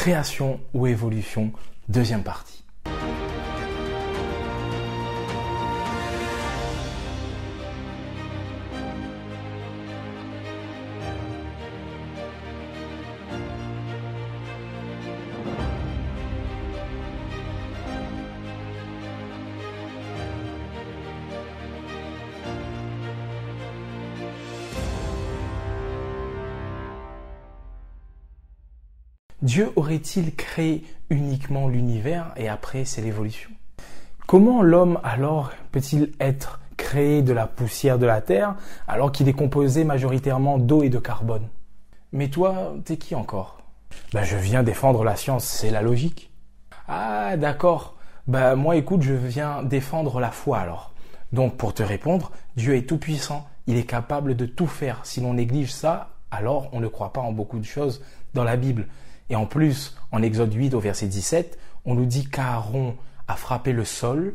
Création ou évolution, deuxième partie. Dieu aurait-il créé uniquement l'univers et après c'est l'évolution? Comment l'homme alors peut-il être créé de la poussière de la terre alors qu'il est composé majoritairement d'eau et de carbone? Mais toi, t'es qui encore? Je viens défendre la science, c'est la logique. Ah d'accord, moi écoute, je viens défendre la foi alors. Donc pour te répondre, Dieu est tout puissant, il est capable de tout faire. Si l'on néglige ça, alors on ne croit pas en beaucoup de choses dans la Bible. Et en plus, en Exode 8 au verset 17, on nous dit qu'Aaron a frappé le sol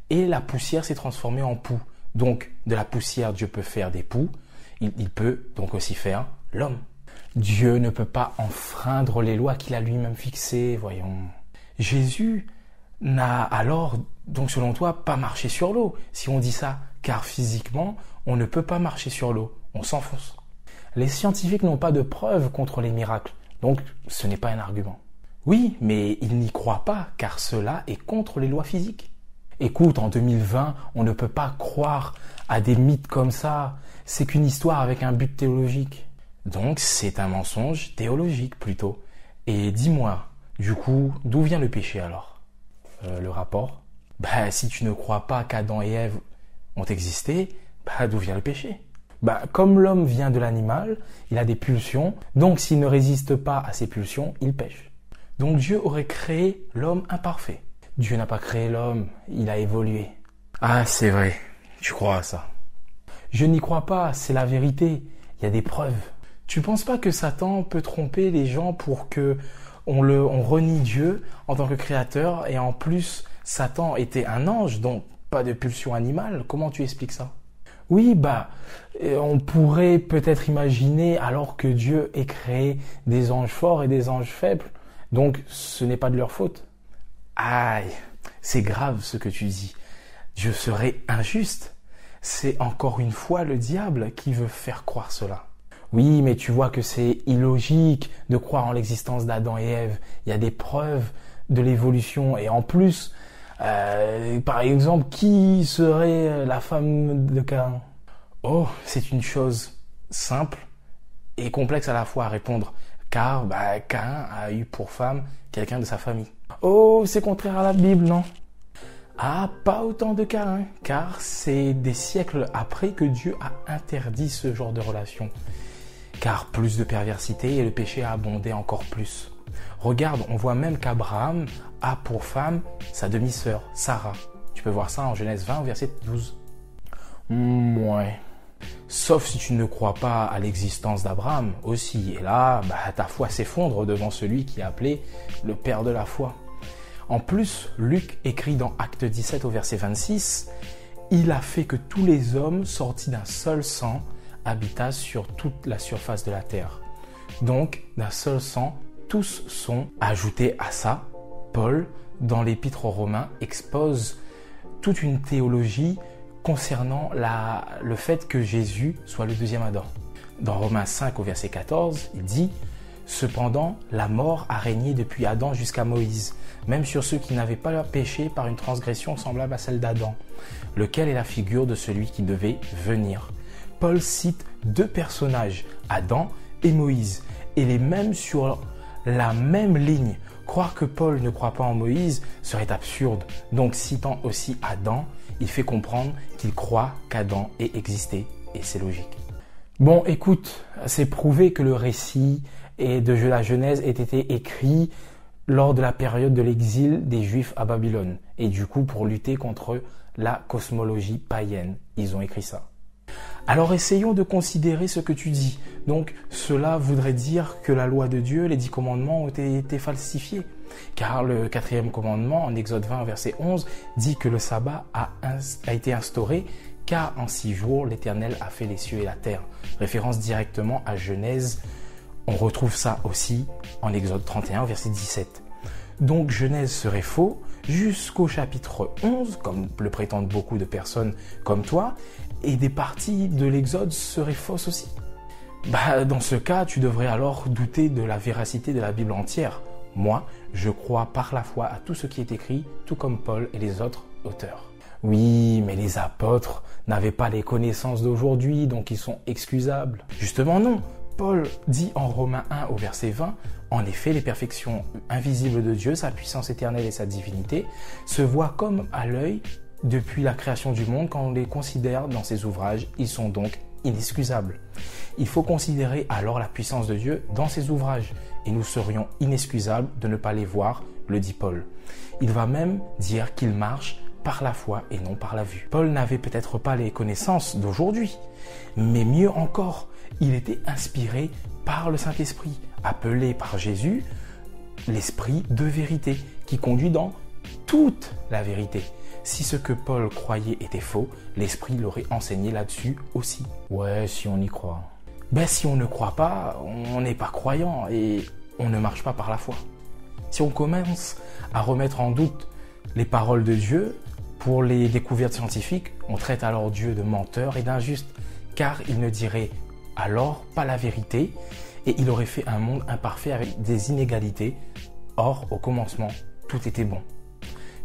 et la poussière s'est transformée en poux. Donc, de la poussière, Dieu peut faire des poux. Il peut donc aussi faire l'homme. Dieu ne peut pas enfreindre les lois qu'il a lui-même fixées, voyons. Jésus n'a alors, donc selon toi, pas marché sur l'eau. Si on dit ça, car physiquement, on ne peut pas marcher sur l'eau. On s'enfonce. Les scientifiques n'ont pas de preuves contre les miracles. Donc, ce n'est pas un argument. Oui, mais ils n'y croient pas, car cela est contre les lois physiques. Écoute, en 2020, on ne peut pas croire à des mythes comme ça. C'est qu'une histoire avec un but théologique. Donc, c'est un mensonge théologique plutôt. Et dis-moi, du coup, d'où vient le péché alors? Le rapport? Si tu ne crois pas qu'Adam et Ève ont existé, d'où vient le péché? Comme l'homme vient de l'animal, il a des pulsions, donc s'il ne résiste pas à ces pulsions, il pêche. Donc Dieu aurait créé l'homme imparfait. Dieu n'a pas créé l'homme, il a évolué. Ah, c'est vrai, tu crois à ça? Je n'y crois pas, c'est la vérité, il y a des preuves. Tu penses pas que Satan peut tromper les gens pour que on renie Dieu en tant que créateur et en plus, Satan était un ange, donc pas de pulsion animale, comment tu expliques ça? Oui, on pourrait peut-être imaginer alors que Dieu ait créé des anges forts et des anges faibles. Donc, ce n'est pas de leur faute. Aïe, c'est grave ce que tu dis. Dieu serait injuste. C'est encore une fois le diable qui veut faire croire cela. Oui, mais tu vois que c'est illogique de croire en l'existence d'Adam et Ève. Il y a des preuves de l'évolution et en plus... par exemple, qui serait la femme de Caïn? Oh, c'est une chose simple et complexe à la fois à répondre, car Caïn a eu pour femme quelqu'un de sa famille. Oh, c'est contraire à la Bible, non? Ah, pas autant de Caïn, car c'est des siècles après que Dieu a interdit ce genre de relation. Car plus de perversité et le péché a abondé encore plus. Regarde, on voit même qu'Abraham a pour femme sa demi-sœur, Sarah. Tu peux voir ça en Genèse 20, verset 12. Ouais. Sauf si tu ne crois pas à l'existence d'Abraham aussi. Et là, ta foi s'effondre devant celui qui est appelé le père de la foi. En plus, Luc écrit dans Acte 17 au verset 26, « Il a fait que tous les hommes sortis d'un seul sang habitassent sur toute la surface de la terre. » Donc, d'un seul sang, tous sont ajoutés à ça. Paul, dans l'Épître aux Romains, expose toute une théologie concernant le fait que Jésus soit le deuxième Adam. Dans Romains 5 au verset 14, il dit « Cependant, la mort a régné depuis Adam jusqu'à Moïse, même sur ceux qui n'avaient pas péché par une transgression semblable à celle d'Adam, lequel est la figure de celui qui devait venir. » Paul cite deux personnages, Adam et Moïse, et les mêmes sur la même ligne. Croire que Paul ne croit pas en Moïse serait absurde. Donc, citant aussi Adam, il fait comprendre qu'il croit qu'Adam ait existé, et c'est logique. Bon, écoute, c'est prouvé que le récit de la Genèse ait été écrit lors de la période de l'exil des Juifs à Babylone. Et du coup, pour lutter contre la cosmologie païenne, ils ont écrit ça. Alors essayons de considérer ce que tu dis. Donc cela voudrait dire que la loi de Dieu, les 10 commandements ont été falsifiés. Car le 4e commandement, en Exode 20, verset 11, dit que le sabbat a été instauré car en 6 jours, l'Éternel a fait les cieux et la terre. Référence directement à Genèse On retrouve ça aussi en Exode 31, verset 17. Donc Genèse serait faux jusqu'au chapitre 11, comme le prétendent beaucoup de personnes comme toi, et des parties de l'Exode seraient fausses aussi. Dans ce cas, tu devrais alors douter de la véracité de la Bible entière. Moi, je crois par la foi à tout ce qui est écrit, tout comme Paul et les autres auteurs. Oui, mais les apôtres n'avaient pas les connaissances d'aujourd'hui, donc ils sont excusables. Justement non. Paul dit en Romains 1 au verset 20, « En effet, les perfections invisibles de Dieu, sa puissance éternelle et sa divinité, se voient comme à l'œil depuis la création du monde. Quand on les considère dans ses ouvrages, ils sont donc inexcusables. » Il faut considérer alors la puissance de Dieu dans ses ouvrages et nous serions inexcusables de ne pas les voir, le dit Paul. Il va même dire qu'il marche par la foi et non par la vue. Paul n'avait peut-être pas les connaissances d'aujourd'hui, mais mieux encore, il était inspiré par le Saint-Esprit, appelé par Jésus l'Esprit de vérité, qui conduit dans toute la vérité. Si ce que Paul croyait était faux, l'Esprit l'aurait enseigné là-dessus aussi. Ouais, si on y croit. Si on ne croit pas, on n'est pas croyant et on ne marche pas par la foi. Si on commence à remettre en doute les paroles de Dieu pour les découvertes scientifiques, on traite alors Dieu de menteur et d'injuste, car il ne dirait alors pas la vérité et il aurait fait un monde imparfait avec des inégalités. Or, au commencement, tout était bon.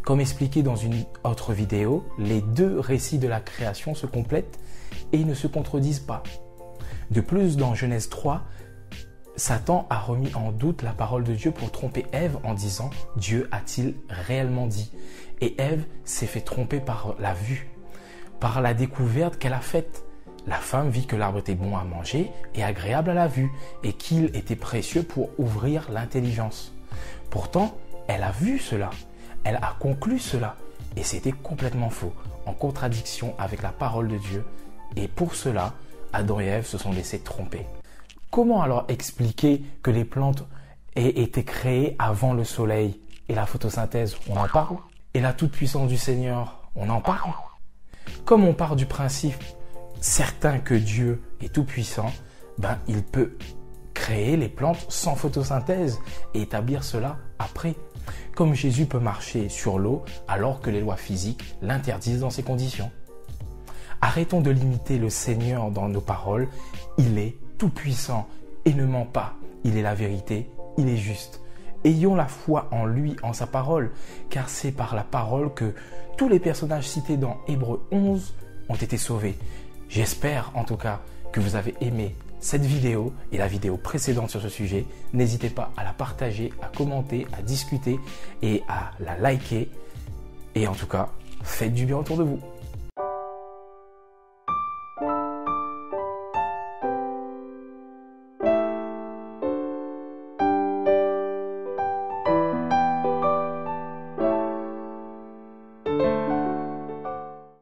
Comme expliqué dans une autre vidéo, les deux récits de la création se complètent et ne se contredisent pas. De plus, dans Genèse 3, Satan a remis en doute la parole de Dieu pour tromper Ève en disant « Dieu a-t-il réellement dit ?» Et Ève s'est fait tromper par la vue, par la découverte qu'elle a faite. La femme vit que l'arbre était bon à manger et agréable à la vue et qu'il était précieux pour ouvrir l'intelligence. Pourtant, elle a vu cela, elle a conclu cela et c'était complètement faux, en contradiction avec la parole de Dieu. Et pour cela, Adam et Ève se sont laissés tromper. Comment alors expliquer que les plantes aient été créées avant le soleil et la photosynthèse? On en parle. Et la toute-puissance du Seigneur? On en parle. Comme on part du principe certain que Dieu est tout-puissant, il peut créer les plantes sans photosynthèse et établir cela après. Comme Jésus peut marcher sur l'eau alors que les lois physiques l'interdisent dans ces conditions. Arrêtons de limiter le Seigneur dans nos paroles. Il est tout-puissant et ne ment pas. Il est la vérité, il est juste. Ayons la foi en lui, en sa parole, car c'est par la parole que tous les personnages cités dans Hébreux 11 ont été sauvés. J'espère en tout cas que vous avez aimé cette vidéo et la vidéo précédente sur ce sujet. N'hésitez pas à la partager, à commenter, à discuter et à la liker. Et en tout cas, faites du bien autour de vous.